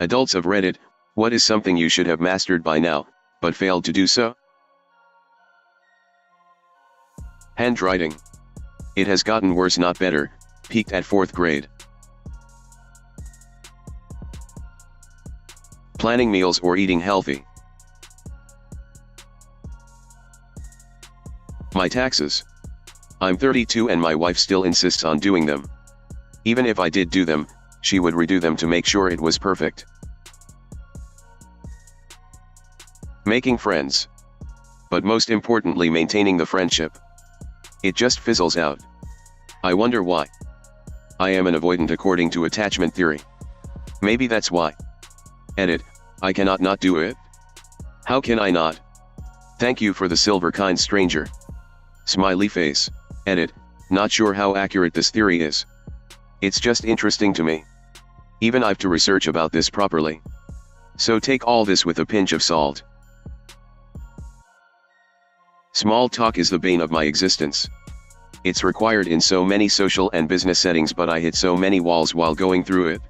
Adults of Reddit, what is something you should have mastered by now, but failed to do so? Handwriting. It has gotten worse not better, peaked at 4th grade. Planning meals or eating healthy. My taxes. I'm 32 and my wife still insists on doing them. Even if I did do them, she would redo them to make sure it was perfect. Making friends. But most importantly, maintaining the friendship. It just fizzles out. I wonder why. I am an avoidant according to attachment theory. Maybe that's why. Edit, I cannot not do it. How can I not? Thank you for the silver kind stranger. Smiley face. Edit, not sure how accurate this theory is. It's just interesting to me. Even I've to research about this properly. So take all this with a pinch of salt. Small talk is the bane of my existence. It's required in so many social and business settings, but I hit so many walls while going through it.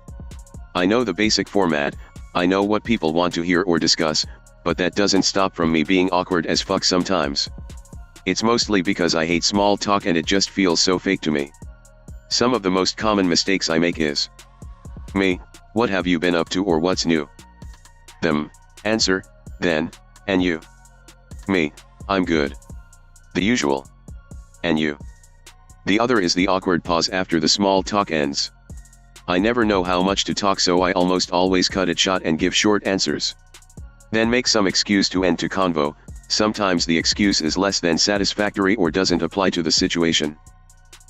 I know the basic format, I know what people want to hear or discuss, but that doesn't stop from me being awkward as fuck sometimes. It's mostly because I hate small talk and it just feels so fake to me. Some of the most common mistakes I make is: me, what have you been up to or what's new? Them, answer, then, and you. Me, I'm good. The usual. And you. The other is the awkward pause after the small talk ends. I never know how much to talk, so I almost always cut it short and give short answers. Then make some excuse to end to convo. Sometimes the excuse is less than satisfactory or doesn't apply to the situation.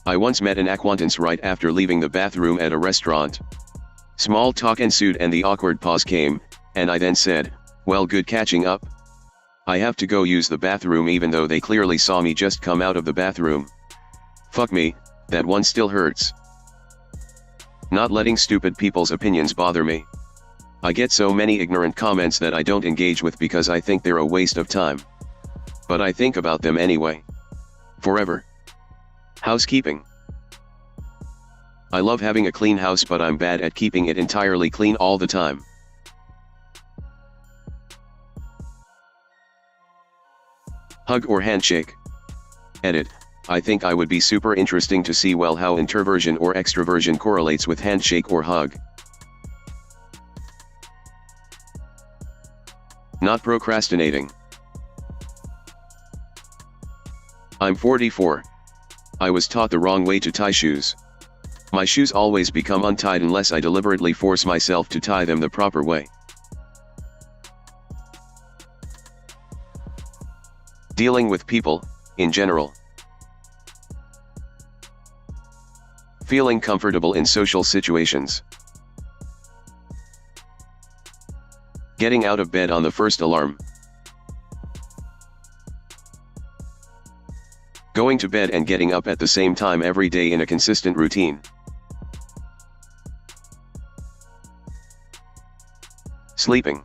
I once met an acquaintance right after leaving the bathroom at a restaurant. Small talk ensued and the awkward pause came, and I then said, "Well, good catching up. I have to go use the bathroom," even though they clearly saw me just come out of the bathroom. Fuck me, that one still hurts. Not letting stupid people's opinions bother me. I get so many ignorant comments that I don't engage with because I think they're a waste of time. But I think about them anyway. Forever. Housekeeping. I love having a clean house, but I'm bad at keeping it entirely clean all the time. Hug or handshake. Edit, I think I would be super interesting to see well how introversion or extroversion correlates with handshake or hug. Not procrastinating. I'm 44. I was taught the wrong way to tie shoes. My shoes always become untied unless I deliberately force myself to tie them the proper way. Dealing with people, in general. Feeling comfortable in social situations. Getting out of bed on the first alarm. Going to bed and getting up at the same time every day in a consistent routine. Sleeping.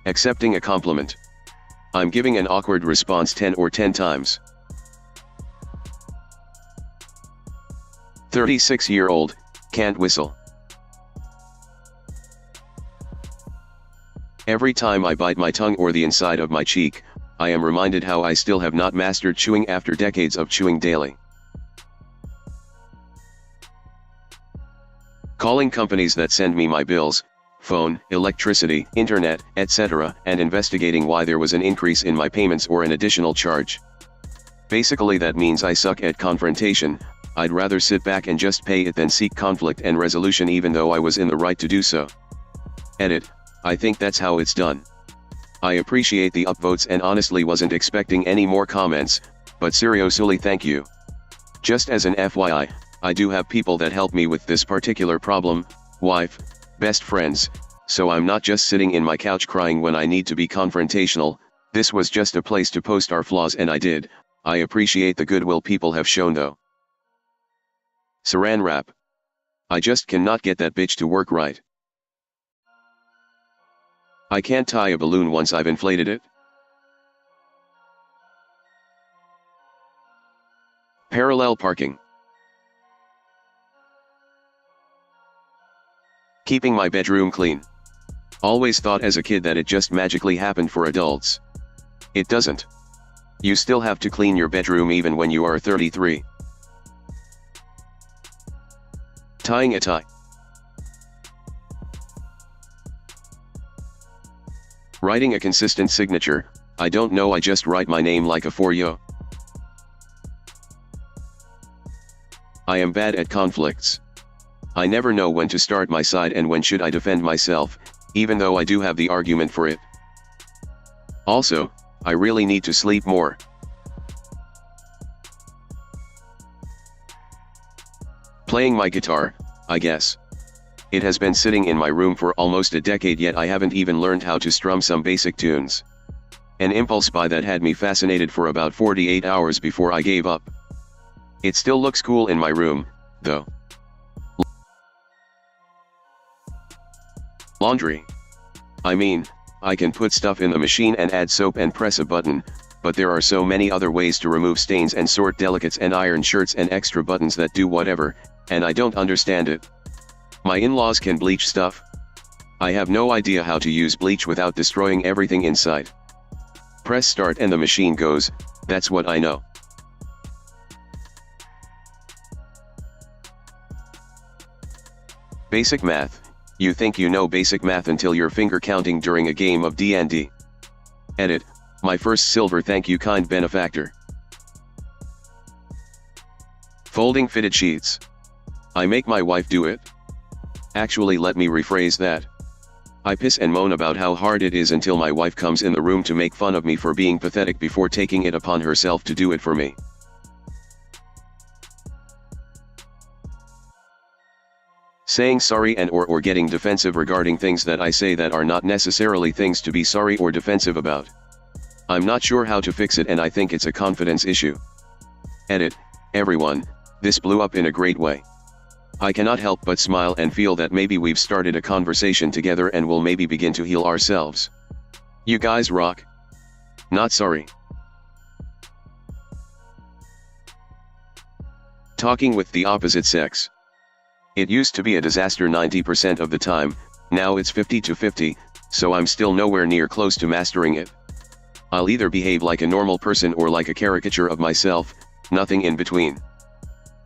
Accepting a compliment. I'm giving an awkward response 10 times. 36-year-old, can't whistle. Every time I bite my tongue or the inside of my cheek, I am reminded how I still have not mastered chewing after decades of chewing daily. Calling companies that send me my bills, phone, electricity, internet, etc., and investigating why there was an increase in my payments or an additional charge. Basically that means I suck at confrontation. I'd rather sit back and just pay it than seek conflict and resolution even though I was in the right to do so. Edit, I think that's how it's done. I appreciate the upvotes and honestly wasn't expecting any more comments, but seriously thank you. Just as an FYI, I do have people that help me with this particular problem, wife, best friends, so I'm not just sitting in my couch crying when I need to be confrontational. This was just a place to post our flaws and I did. I appreciate the goodwill people have shown though. Saran wrap. I just cannot get that bitch to work right. I can't tie a balloon once I've inflated it. Parallel parking. Keeping my bedroom clean. Always thought as a kid that it just magically happened for adults. It doesn't. You still have to clean your bedroom even when you are 33. Tying a tie. Writing a consistent signature. I don't know, I just write my name like a for yo. I am bad at conflicts. I never know when to start my side and when should I defend myself, even though I do have the argument for it. Also, I really need to sleep more. Playing my guitar, I guess. It has been sitting in my room for almost a decade, yet I haven't even learned how to strum some basic tunes. An impulse buy that had me fascinated for about 48 hours before I gave up. It still looks cool in my room, though. Laundry. I mean, I can put stuff in the machine and add soap and press a button, but there are so many other ways to remove stains and sort delicates and iron shirts and extra buttons that do whatever, and I don't understand it. My in-laws can bleach stuff. I have no idea how to use bleach without destroying everything inside. Press start and the machine goes, that's what I know. Basic math. You think you know basic math until you're finger counting during a game of D&D. Edit. My first silver, thank you kind benefactor. Folding fitted sheets. I make my wife do it. Actually, let me rephrase that. I piss and moan about how hard it is until my wife comes in the room to make fun of me for being pathetic before taking it upon herself to do it for me. Saying sorry and or getting defensive regarding things that I say that are not necessarily things to be sorry or defensive about. I'm not sure how to fix it, and I think it's a confidence issue. Edit. Everyone, this blew up in a great way. I cannot help but smile and feel that maybe we've started a conversation together and will maybe begin to heal ourselves. You guys rock. Not sorry. Talking with the opposite sex. It used to be a disaster 90% of the time, now it's 50 to 50, so I'm still nowhere near close to mastering it. I'll either behave like a normal person or like a caricature of myself, nothing in between.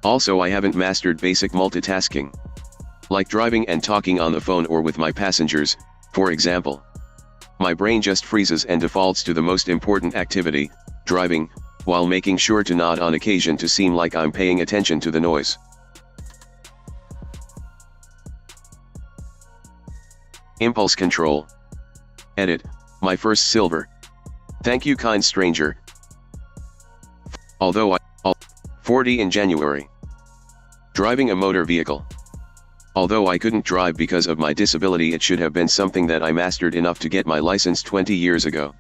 Also, I haven't mastered basic multitasking. Like driving and talking on the phone or with my passengers, for example. My brain just freezes and defaults to the most important activity, driving, while making sure to nod on occasion to seem like I'm paying attention to the noise. Impulse control. Edit. My first silver. Thank you kind stranger. Although 40 in January. Driving a motor vehicle. Although I couldn't drive because of my disability, it should have been something that I mastered enough to get my license 20 years ago.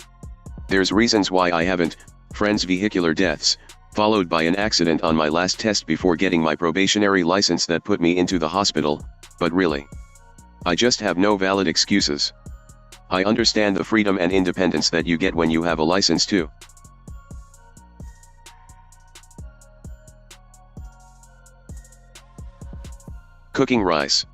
There's reasons why I haven't. Friends' vehicular deaths, followed by an accident on my last test before getting my probationary license that put me into the hospital, but really. I just have no valid excuses. I understand the freedom and independence that you get when you have a license too. Cooking rice.